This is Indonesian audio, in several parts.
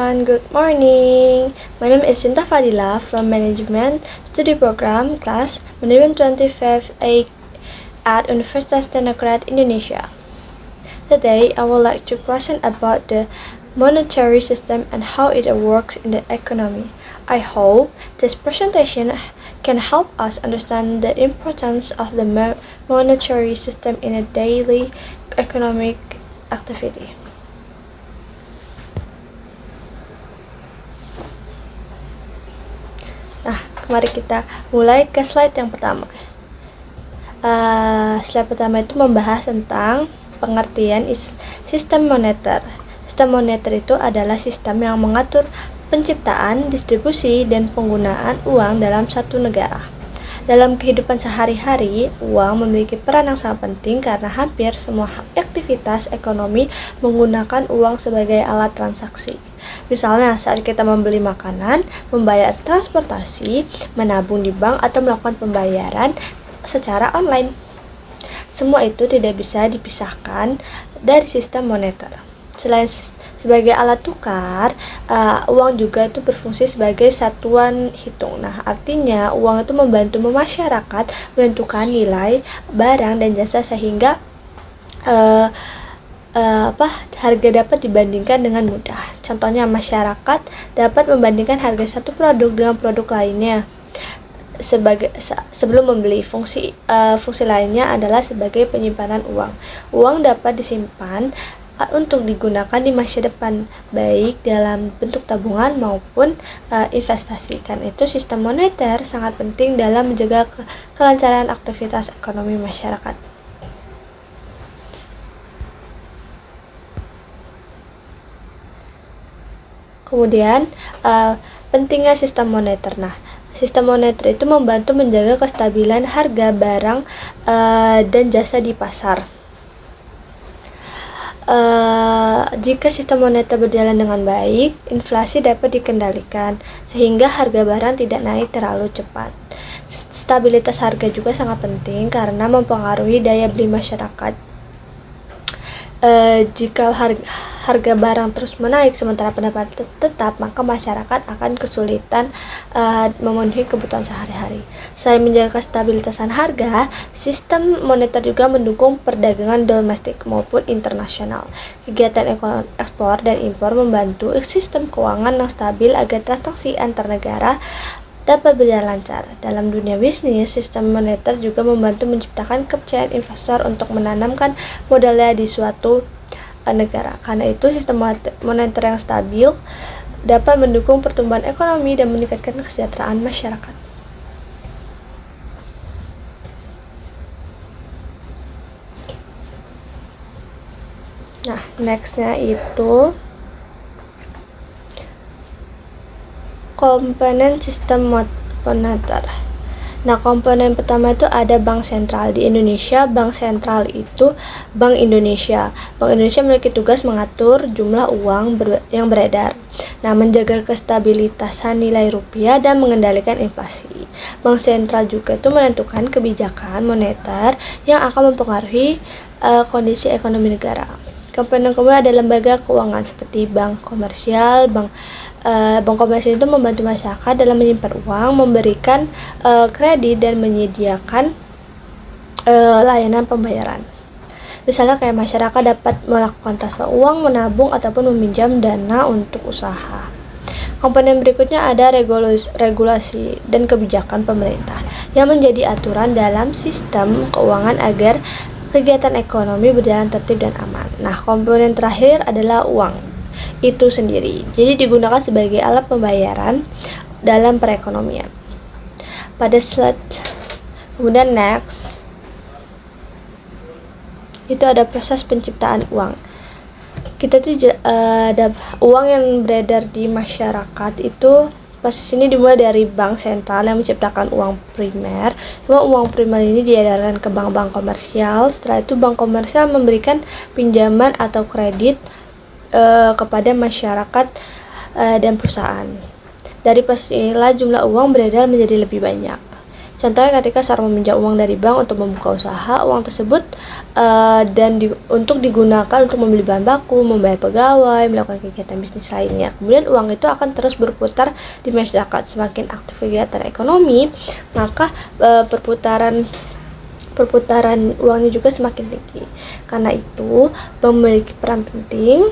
everyone, good morning. My name is Sinta Fadila from Management Study Program Class Management 25A at Universitas Teknokrat Indonesia. Today, I would like to present about the monetary system and how it works in the economy. I hope this presentation can help us understand the importance of the monetary system in a daily economic activity. Nah, mari kita mulai ke slide yang pertama. Slide pertama itu membahas tentang pengertian sistem moneter. Sistem moneter itu adalah sistem yang mengatur penciptaan, distribusi, dan penggunaan uang dalam satu negara. Dalam kehidupan sehari-hari, uang memiliki peran yang sangat penting karena hampir semua aktivitas ekonomi menggunakan uang sebagai alat transaksi. Misalnya saat kita membeli makanan, membayar transportasi, menabung di bank, atau melakukan pembayaran secara online. Semua itu tidak bisa dipisahkan dari sistem moneter. Selain sebagai alat tukar, uang juga itu berfungsi sebagai satuan hitung. Nah, artinya uang itu membantu masyarakat menentukan nilai barang dan jasa sehingga harga dapat dibandingkan dengan mudah. Contohnya, masyarakat dapat membandingkan harga satu produk dengan produk lainnya sebelum membeli. Fungsi lainnya adalah sebagai penyimpanan uang. Uang dapat disimpan untuk digunakan di masa depan, baik dalam bentuk tabungan maupun investasi. Karena itu sistem moneter sangat penting dalam menjaga kelancaran aktivitas ekonomi masyarakat. Kemudian, pentingnya sistem moneter. Nah, sistem moneter itu membantu menjaga kestabilan harga barang dan jasa di pasar. Jika sistem moneter berjalan dengan baik, inflasi dapat dikendalikan sehingga harga barang tidak naik terlalu cepat. Stabilitas harga juga sangat penting karena mempengaruhi daya beli masyarakat. Jika harga barang terus menaik sementara pendapatan tetap, maka masyarakat akan kesulitan memenuhi kebutuhan sehari-hari. Selain menjaga kestabilitasan harga, sistem moneter juga mendukung perdagangan domestik maupun internasional. Kegiatan ekspor dan impor membantu sistem keuangan yang stabil agar transaksi antar negara dapat berjalan lancar. Dalam dunia bisnis, sistem moneter juga membantu menciptakan kepercayaan investor untuk menanamkan modalnya di suatu negara. Karena itu, sistem moneter yang stabil dapat mendukung pertumbuhan ekonomi dan meningkatkan kesejahteraan masyarakat. Nah, nextnya itu komponen sistem moneter. Nah, komponen pertama itu ada bank sentral. Di Indonesia, bank sentral itu Bank Indonesia. Bank Indonesia memiliki tugas mengatur jumlah uang yang beredar. Nah, menjaga kestabilitasan nilai rupiah dan mengendalikan inflasi. Bank sentral juga itu menentukan kebijakan moneter yang akan mempengaruhi kondisi ekonomi negara. Komponen ada lembaga keuangan seperti bank komersial. Bank komersial itu membantu masyarakat dalam menyimpan uang, memberikan kredit, dan menyediakan layanan pembayaran. Misalnya kayak masyarakat dapat melakukan transfer uang, menabung, ataupun meminjam dana untuk usaha. Komponen berikutnya ada regulasi dan kebijakan pemerintah yang menjadi aturan dalam sistem keuangan agar kegiatan ekonomi berjalan tertib dan aman. Nah, komponen terakhir adalah uang itu sendiri. Jadi digunakan sebagai alat pembayaran dalam perekonomian. Pada slide kemudian next itu ada proses penciptaan uang. Kita tuh ada uang yang beredar di masyarakat itu. Proses ini dimulai dari bank sentral yang menciptakan uang primer. Uang primer ini diedarkan ke bank-bank komersial. Setelah itu bank komersial memberikan pinjaman atau kredit kepada masyarakat dan perusahaan. Dari proses inilah jumlah uang beredar menjadi lebih banyak. Contohnya ketika seorang meminjam uang dari bank untuk membuka usaha, uang tersebut untuk digunakan untuk membeli bahan baku, membayar pegawai, melakukan kegiatan bisnis lainnya. Kemudian uang itu akan terus berputar di masyarakat. Semakin aktif kegiatan ekonomi, maka perputaran uangnya juga semakin tinggi. Karena itu, bank memiliki peran penting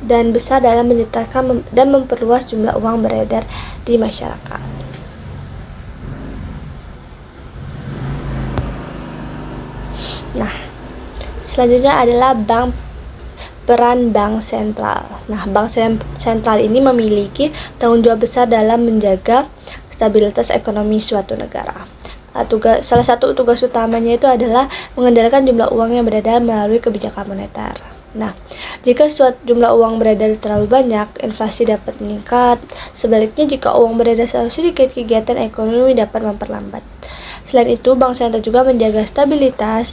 dan besar dalam menciptakan dan memperluas jumlah uang beredar di masyarakat. Nah, selanjutnya adalah peran bank sentral. Nah, bank sentral ini memiliki tanggung jawab besar dalam menjaga stabilitas ekonomi suatu negara. Salah satu tugas utamanya itu adalah mengendalikan jumlah uang yang beredar melalui kebijakan moneter. Nah, jika suatu jumlah uang beredar terlalu banyak, inflasi dapat meningkat. Sebaliknya, jika uang beredar terlalu sedikit, kegiatan ekonomi dapat memperlambat. Selain itu, bank sentral juga menjaga stabilitas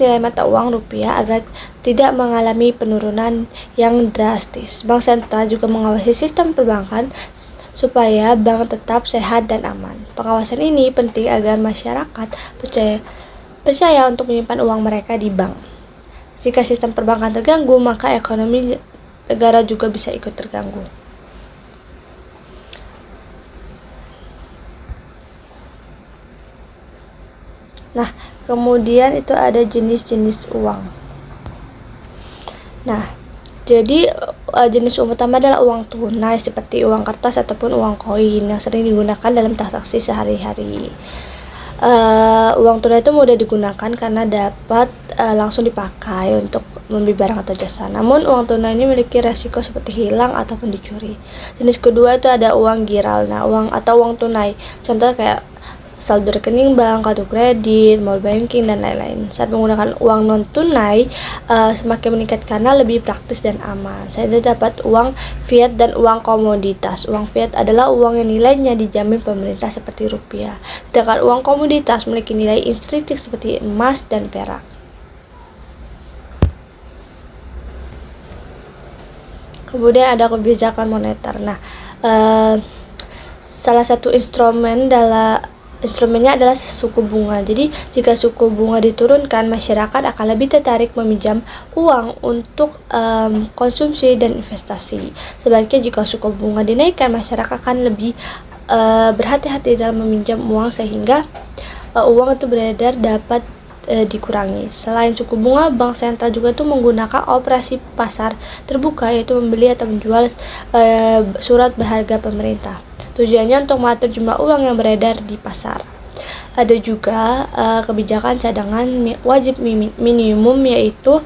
nilai mata uang rupiah agar tidak mengalami penurunan yang drastis. Bank sentral juga mengawasi sistem perbankan supaya bank tetap sehat dan aman. Pengawasan ini penting agar masyarakat percaya untuk menyimpan uang mereka di bank. Jika sistem perbankan terganggu, maka ekonomi negara juga bisa ikut terganggu. Nah, kemudian itu ada jenis-jenis uang. Nah, jadi jenis uang utama adalah uang tunai seperti uang kertas ataupun uang koin yang sering digunakan dalam transaksi sehari-hari. Uang tunai itu mudah digunakan karena dapat langsung dipakai untuk membeli barang atau jasa. Namun uang tunai ini memiliki resiko seperti hilang ataupun dicuri. Jenis kedua itu ada uang giral. Nah, uang tunai. Contoh kayak saldo rekening bank, kartu kredit, mobile banking, dan lain-lain. Saat menggunakan uang non-tunai, semakin meningkat karena lebih praktis dan aman. Saya dapat uang fiat dan uang komoditas. Uang fiat adalah uang yang nilainya dijamin pemerintah seperti rupiah. Sedangkan uang komoditas memiliki nilai intrinsik seperti emas dan perak. Kemudian ada kebijakan moneter. Nah, salah satu instrumennya adalah suku bunga. Jadi, jika suku bunga diturunkan, masyarakat akan lebih tertarik meminjam uang untuk konsumsi dan investasi. Sebaliknya, jika suku bunga dinaikkan, masyarakat akan lebih berhati-hati dalam meminjam uang sehingga uang itu beredar dapat dikurangi. Selain suku bunga, bank sentral juga itu menggunakan operasi pasar terbuka, yaitu membeli atau menjual surat berharga pemerintah. Tujuannya untuk mengatur jumlah uang yang beredar di pasar. Ada juga kebijakan cadangan wajib minimum, yaitu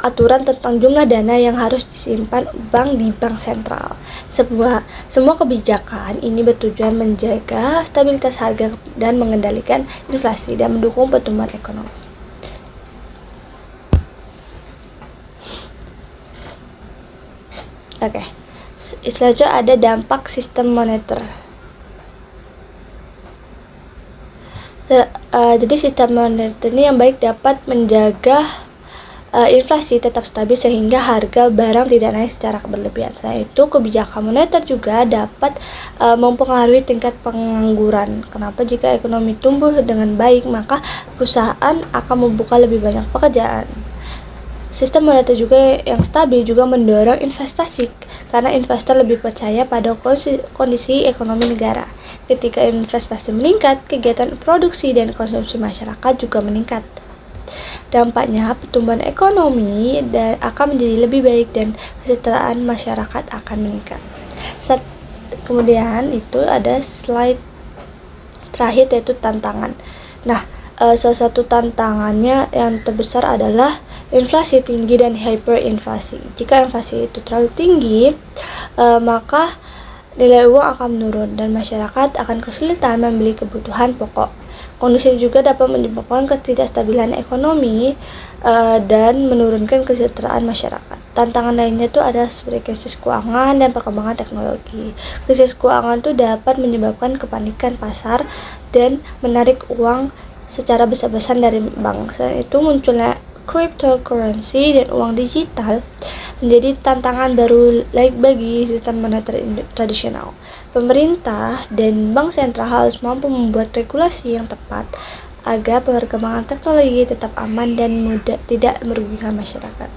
aturan tentang jumlah dana yang harus disimpan bank di bank sentral. Semua kebijakan ini bertujuan menjaga stabilitas harga dan mengendalikan inflasi dan mendukung pertumbuhan ekonomi. Oke, selanjutnya ada dampak sistem moneter. Jadi sistem moneter ini yang baik dapat menjaga inflasi tetap stabil sehingga harga barang tidak naik secara berlebihan. Selain itu, kebijakan moneter juga dapat mempengaruhi tingkat pengangguran. Kenapa? Jika ekonomi tumbuh dengan baik, maka perusahaan akan membuka lebih banyak pekerjaan. Sistem moneter juga yang stabil juga mendorong investasi karena investor lebih percaya pada kondisi ekonomi negara. Ketika investasi meningkat, kegiatan produksi dan konsumsi masyarakat juga meningkat. Dampaknya, pertumbuhan ekonomi akan menjadi lebih baik dan kesejahteraan masyarakat akan meningkat. Kemudian itu ada slide terakhir, yaitu tantangan. Nah, salah satu tantangannya yang terbesar adalah inflasi tinggi dan hyperinflasi. Jika inflasi itu terlalu tinggi, maka nilai uang akan menurun dan masyarakat akan kesulitan membeli kebutuhan pokok. Kondisi juga dapat menyebabkan ketidakstabilan ekonomi dan menurunkan kesejahteraan masyarakat. Tantangan lainnya itu ada seperti krisis keuangan dan perkembangan teknologi. Krisis keuangan itu dapat menyebabkan kepanikan pasar dan menarik uang secara besar-besaran dari bank. Selain itu, munculnya cryptocurrency dan uang digital menjadi tantangan baru bagi sistem moneter tradisional. Pemerintah dan bank sentral harus mampu membuat regulasi yang tepat agar perkembangan teknologi tetap aman dan tidak merugikan masyarakat.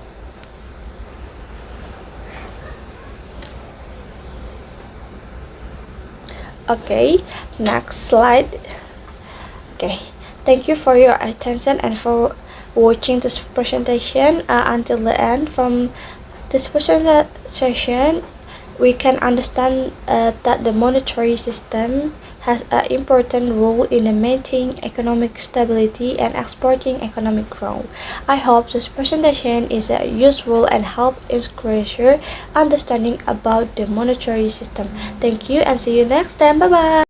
Okay, next slide. Okay, thank you for your attention and for watching this presentation until the end. From this presentation, we can understand that the monetary system has an important role in maintaining economic stability and exporting economic growth. I hope this presentation is useful and help increase your understanding about the monetary system. Thank you and see you next time. Bye bye.